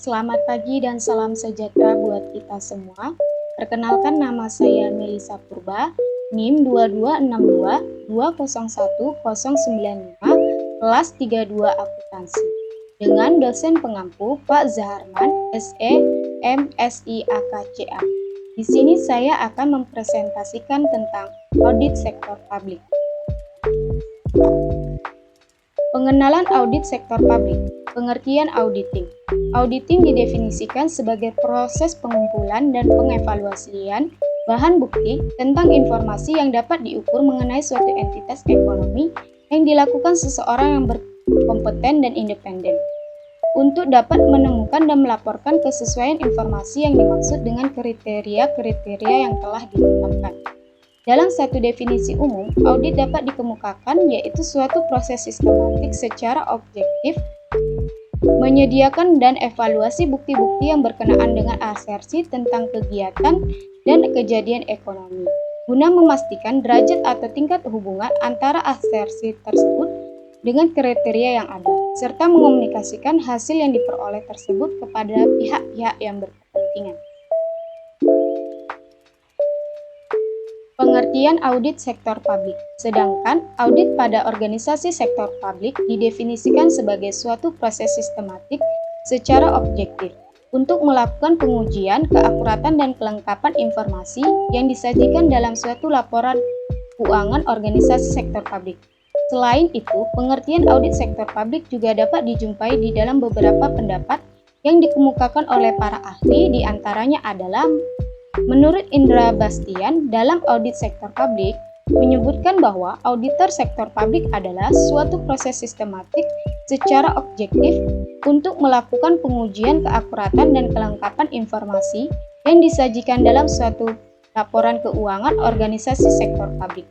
Selamat pagi dan salam sejahtera buat kita semua. Perkenalkan, nama saya Melisa Purba, NIM 2262201095, kelas 32 Akuntansi. Dengan dosen pengampu Pak Zaharman, SE, MSI AKCA. Di sini saya akan mempresentasikan tentang audit sektor publik. Pengenalan audit sektor publik. Pengertian auditing. Auditing didefinisikan sebagai proses pengumpulan dan pengevaluasian bahan bukti tentang informasi yang dapat diukur mengenai suatu entitas ekonomi yang dilakukan seseorang yang berkompeten dan independen untuk dapat menemukan dan melaporkan kesesuaian informasi yang dimaksud dengan kriteria-kriteria yang telah ditetapkan. Dalam satu definisi umum, audit dapat dikemukakan yaitu suatu proses sistematik secara objektif menyediakan dan evaluasi bukti-bukti yang berkenaan dengan asersi tentang kegiatan dan kejadian ekonomi, guna memastikan derajat atau tingkat hubungan antara asersi tersebut dengan kriteria yang ada, serta mengomunikasikan hasil yang diperoleh tersebut kepada pihak-pihak yang berkepentingan. Pengertian audit sektor publik. Sedangkan audit pada organisasi sektor publik didefinisikan sebagai suatu proses sistematik secara objektif untuk melakukan pengujian keakuratan dan kelengkapan informasi yang disajikan dalam suatu laporan keuangan organisasi sektor publik. Selain itu, pengertian audit sektor publik juga dapat dijumpai di dalam beberapa pendapat yang dikemukakan oleh para ahli, di antaranya adalah menurut Indra Bastian, dalam audit sektor publik, menyebutkan bahwa auditor sektor publik adalah suatu proses sistematik secara objektif untuk melakukan pengujian keakuratan dan kelengkapan informasi yang disajikan dalam suatu laporan keuangan organisasi sektor publik.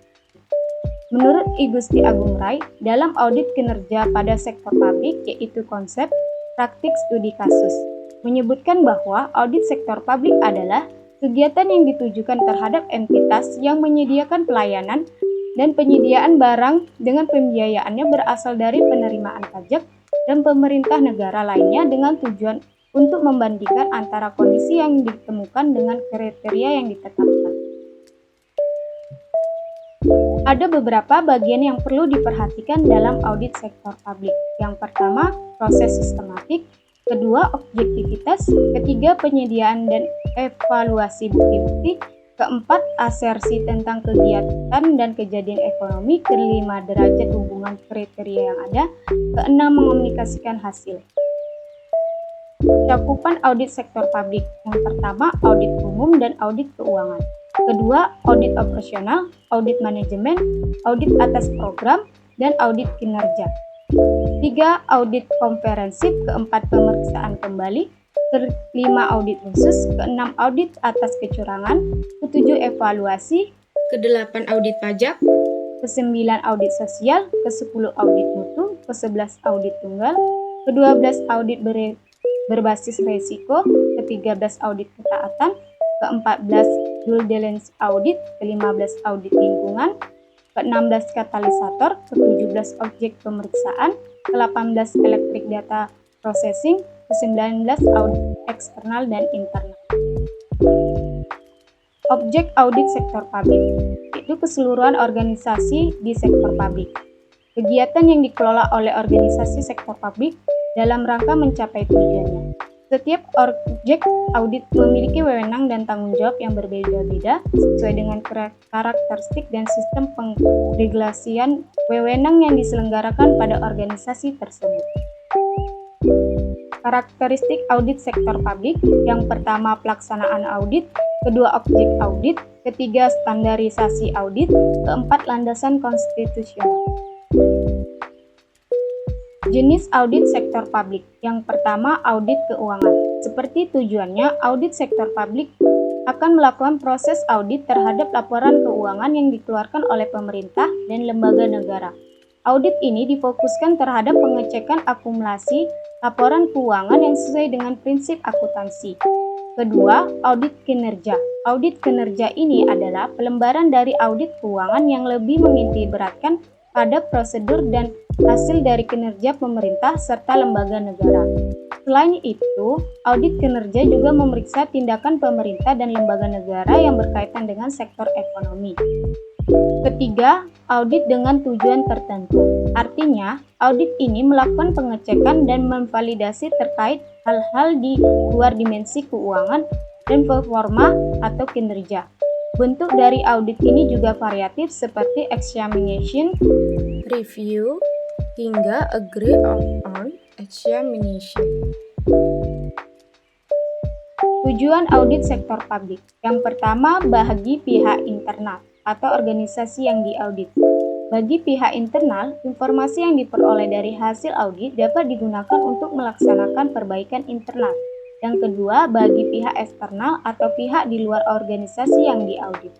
Menurut I Gusti Agung Rai, dalam audit kinerja pada sektor publik, yaitu konsep praktik studi kasus, menyebutkan bahwa audit sektor publik adalah kegiatan yang ditujukan terhadap entitas yang menyediakan pelayanan dan penyediaan barang dengan pembiayaannya berasal dari penerimaan pajak dan pemerintah negara lainnya dengan tujuan untuk membandingkan antara kondisi yang ditemukan dengan kriteria yang ditetapkan. Ada beberapa bagian yang perlu diperhatikan dalam audit sektor publik. Yang pertama, proses sistematik. Kedua, objektivitas. Ketiga, penyediaan dan evaluasi bukti-bukti. Keempat, asersi tentang kegiatan dan kejadian ekonomi. Kelima, derajat hubungan kriteria yang ada. Keenam, mengomunikasikan hasil. Cakupan audit sektor publik. Yang pertama, audit umum dan audit keuangan. Kedua, audit operasional, audit manajemen, audit atas program, dan audit kinerja. 3. Audit komprehensif. Keempat, pemeriksaan kembali. Kelima, audit khusus. Keenam, audit atas kecurangan. Ketujuh, evaluasi. Kedelapan, audit pajak. Kesembilan, audit sosial. Kesepuluh, audit mutu. Kesebelas, audit tunggal. Kedua belas, audit berbasis resiko. Ketiga belas, audit ketaatan. Keempat belas, due diligence audit. Kelima belas, audit lingkungan. Ke-16, katalisator. Ke-17, objek pemeriksaan. Ke-18, electric data processing. Ke-19, audit eksternal dan internal. Objek audit sektor publik itu keseluruhan organisasi di sektor publik. Kegiatan yang dikelola oleh organisasi sektor publik dalam rangka mencapai tujuannya. Setiap objek audit memiliki wewenang dan tanggung jawab yang berbeda-beda sesuai dengan karakteristik dan sistem pengregulasian wewenang yang diselenggarakan pada organisasi tersebut. Karakteristik audit sektor publik. Yang pertama, pelaksanaan audit. Kedua, objek audit. Ketiga, standarisasi audit. Keempat, landasan konstitusional. Jenis audit sektor publik. Yang pertama, audit keuangan. Seperti tujuannya, audit sektor publik akan melakukan proses audit terhadap laporan keuangan yang dikeluarkan oleh pemerintah dan lembaga negara. Audit ini difokuskan terhadap pengecekan akumulasi laporan keuangan yang sesuai dengan prinsip akuntansi. Kedua, audit kinerja. Audit kinerja ini adalah pelembaran dari audit keuangan yang lebih menitikberatkan pada prosedur dan hasil dari kinerja pemerintah serta lembaga negara. Selain itu, audit kinerja juga memeriksa tindakan pemerintah dan lembaga negara yang berkaitan dengan sektor ekonomi. Ketiga, audit dengan tujuan tertentu. Artinya, audit ini melakukan pengecekan dan memvalidasi terkait hal-hal di luar dimensi keuangan dan performa atau kinerja. Bentuk dari audit ini juga variatif seperti examination, review, hingga agree on examination. Tujuan audit sektor publik. Yang pertama, bagi pihak internal atau organisasi yang diaudit. Bagi pihak internal, informasi yang diperoleh dari hasil audit dapat digunakan untuk melaksanakan perbaikan internal. Yang kedua, bagi pihak eksternal atau pihak di luar organisasi yang diaudit.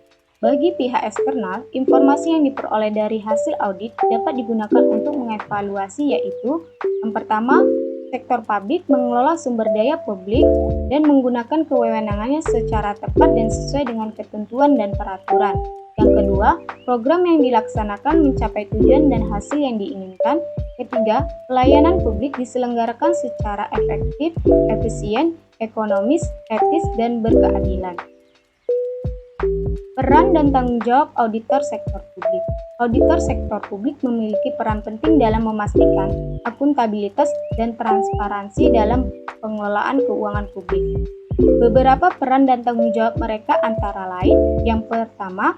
Bagi pihak eksternal, informasi yang diperoleh dari hasil audit dapat digunakan untuk mengevaluasi, yaitu yang pertama, sektor publik mengelola sumber daya publik dan menggunakan kewenangannya secara tepat dan sesuai dengan ketentuan dan peraturan. Yang kedua, program yang dilaksanakan mencapai tujuan dan hasil yang diinginkan. Ketiga, pelayanan publik diselenggarakan secara efektif, efisien, ekonomis, etis, dan berkeadilan. Peran dan tanggung jawab auditor sektor publik. Auditor sektor publik memiliki peran penting dalam memastikan akuntabilitas dan transparansi dalam pengelolaan keuangan publik. Beberapa peran dan tanggung jawab mereka antara lain, yang pertama,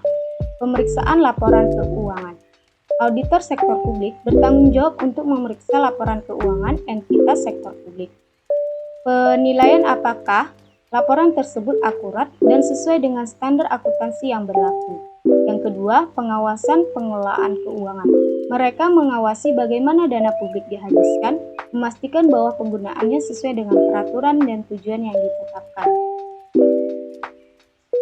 pemeriksaan laporan keuangan. Auditor sektor publik bertanggung jawab untuk memeriksa laporan keuangan entitas sektor publik. Penilaian apakah laporan tersebut akurat dan sesuai dengan standar akuntansi yang berlaku. Yang kedua, pengawasan pengelolaan keuangan. Mereka mengawasi bagaimana dana publik dihabiskan, memastikan bahwa penggunaannya sesuai dengan peraturan dan tujuan yang ditetapkan.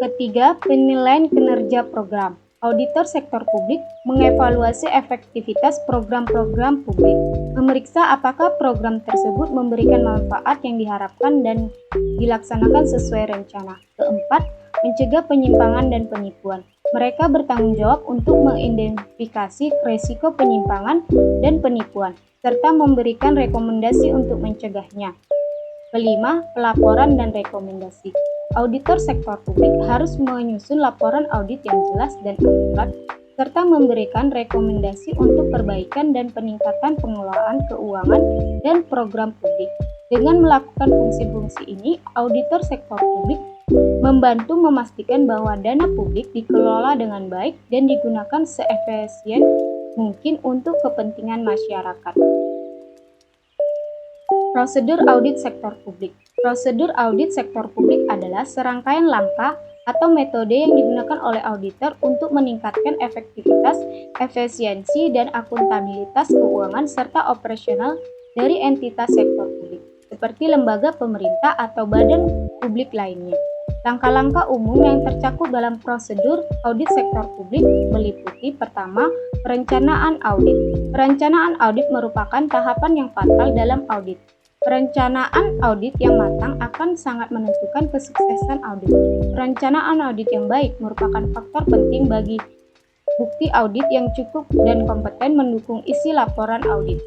Ketiga, penilaian kinerja program. Auditor sektor publik mengevaluasi efektivitas program-program publik, memeriksa apakah program tersebut memberikan manfaat yang diharapkan dan dilaksanakan sesuai rencana. Keempat, mencegah penyimpangan dan penipuan. Mereka bertanggung jawab untuk mengidentifikasi risiko penyimpangan dan penipuan, serta memberikan rekomendasi untuk mencegahnya. Kelima, pelaporan dan rekomendasi. Auditor sektor publik harus menyusun laporan audit yang jelas dan akurat, serta memberikan rekomendasi untuk perbaikan dan peningkatan pengelolaan keuangan dan program publik. Dengan melakukan fungsi-fungsi ini, auditor sektor publik membantu memastikan bahwa dana publik dikelola dengan baik dan digunakan seefisien mungkin untuk kepentingan masyarakat. Prosedur audit sektor publik. Prosedur audit sektor publik adalah serangkaian langkah atau metode yang digunakan oleh auditor untuk meningkatkan efektivitas, efisiensi, dan akuntabilitas keuangan serta operasional dari entitas sektor publik, seperti lembaga pemerintah atau badan publik lainnya. Langkah-langkah umum yang tercakup dalam prosedur audit sektor publik meliputi: pertama, perencanaan audit. Perencanaan audit merupakan tahapan yang fatal dalam audit. Perencanaan audit yang matang akan sangat menentukan kesuksesan audit. Perencanaan audit yang baik merupakan faktor penting bagi bukti audit yang cukup dan kompeten mendukung isi laporan audit.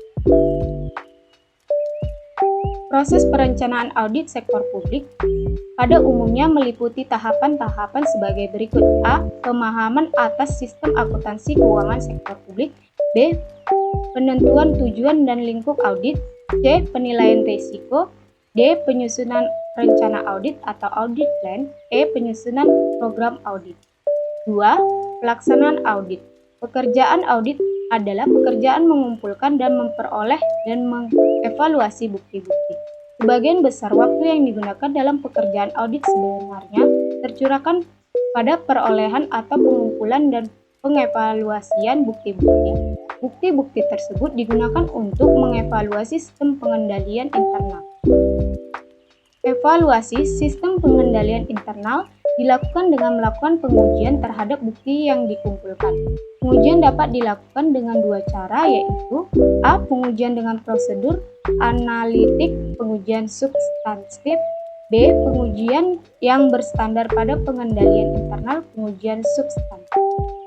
Proses perencanaan audit sektor publik pada umumnya meliputi tahapan-tahapan sebagai berikut: A. Pemahaman atas sistem akuntansi keuangan sektor publik. B. Penentuan tujuan dan lingkup audit. C. Penilaian risiko. D. Penyusunan rencana audit atau audit plan. E. Penyusunan program audit. 2. Pelaksanaan audit. Pekerjaan audit adalah pekerjaan mengumpulkan dan memperoleh dan mengevaluasi bukti-bukti. Sebagian besar waktu yang digunakan dalam pekerjaan audit sebenarnya tercurahkan pada perolehan atau pengumpulan dan pengevaluasian bukti-bukti. Bukti-bukti tersebut digunakan untuk mengevaluasi sistem pengendalian internal. Evaluasi sistem pengendalian internal dilakukan dengan melakukan pengujian terhadap bukti yang dikumpulkan. Pengujian dapat dilakukan dengan dua cara, yaitu A. Pengujian dengan prosedur analitik, pengujian substantif. B. Pengujian yang berstandar pada pengendalian internal, pengujian substantif.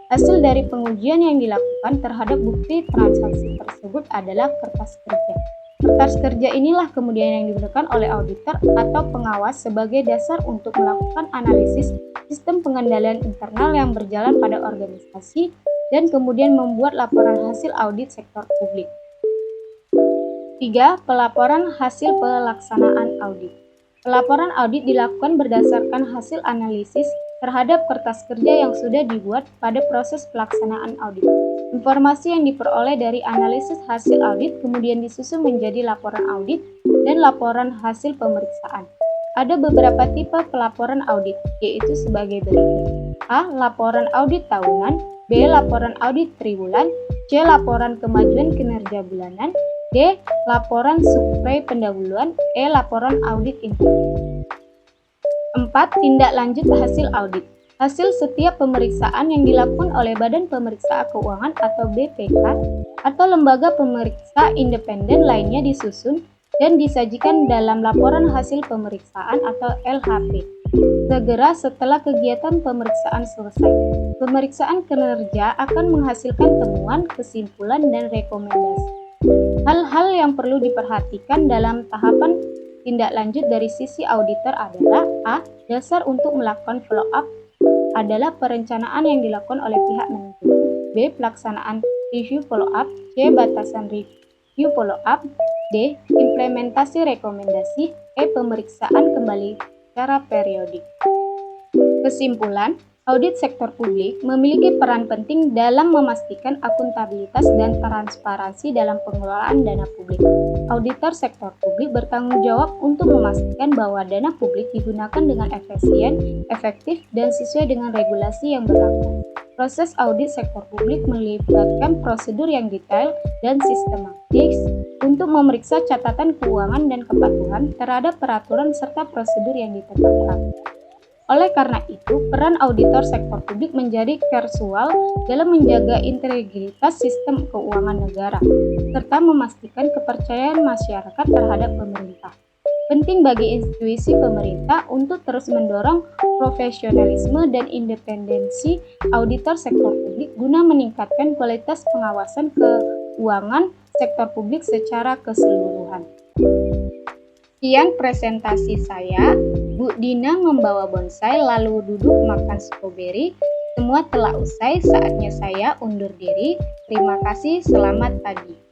Hasil dari pengujian yang dilakukan terhadap bukti transaksi tersebut adalah kertas kerja. Kertas kerja inilah kemudian yang digunakan oleh auditor atau pengawas sebagai dasar untuk melakukan analisis sistem pengendalian internal yang berjalan pada organisasi dan kemudian membuat laporan hasil audit sektor publik. 3. Pelaporan hasil pelaksanaan audit. Pelaporan audit dilakukan berdasarkan hasil analisis terhadap kertas kerja yang sudah dibuat pada proses pelaksanaan audit. Informasi yang diperoleh dari analisis hasil audit kemudian disusun menjadi laporan audit dan laporan hasil pemeriksaan. Ada beberapa tipe pelaporan audit, yaitu sebagai berikut. A. Laporan audit tahunan. B. Laporan audit triwulan. C. Laporan kemajuan kinerja bulanan. D. Laporan survei pendahuluan. E. Laporan audit intern. 4. Tindak lanjut hasil audit. Hasil setiap pemeriksaan yang dilakukan oleh Badan Pemeriksa Keuangan atau BPK atau lembaga pemeriksa independen lainnya disusun dan disajikan dalam laporan hasil pemeriksaan atau LHP segera setelah kegiatan pemeriksaan selesai. Pemeriksaan kinerja akan menghasilkan temuan, kesimpulan, dan rekomendasi. Hal-hal yang perlu diperhatikan dalam tahapan tindak lanjut dari sisi auditor adalah A. Dasar untuk melakukan follow-up adalah perencanaan yang dilakukan oleh pihak manajemen. B. Pelaksanaan review follow-up. C. Batasan review follow-up. D. Implementasi rekomendasi. E. Pemeriksaan kembali secara periodik. Kesimpulan, audit sektor publik memiliki peran penting dalam memastikan akuntabilitas dan transparansi dalam pengelolaan dana publik. Auditor sektor publik bertanggung jawab untuk memastikan bahwa dana publik digunakan dengan efisien, efektif, dan sesuai dengan regulasi yang berlaku. Proses audit sektor publik melibatkan prosedur yang detail dan sistematis untuk memeriksa catatan keuangan dan kepatuhan terhadap peraturan serta prosedur yang ditetapkan. Oleh karena itu, peran auditor sektor publik menjadi krusial dalam menjaga integritas sistem keuangan negara, serta memastikan kepercayaan masyarakat terhadap pemerintah. Penting bagi institusi pemerintah untuk terus mendorong profesionalisme dan independensi auditor sektor publik guna meningkatkan kualitas pengawasan keuangan sektor publik secara keseluruhan. Sekian presentasi saya. Bu Dina membawa bonsai lalu duduk makan stroberi. Semua telah usai, saatnya saya undur diri. Terima kasih, selamat pagi.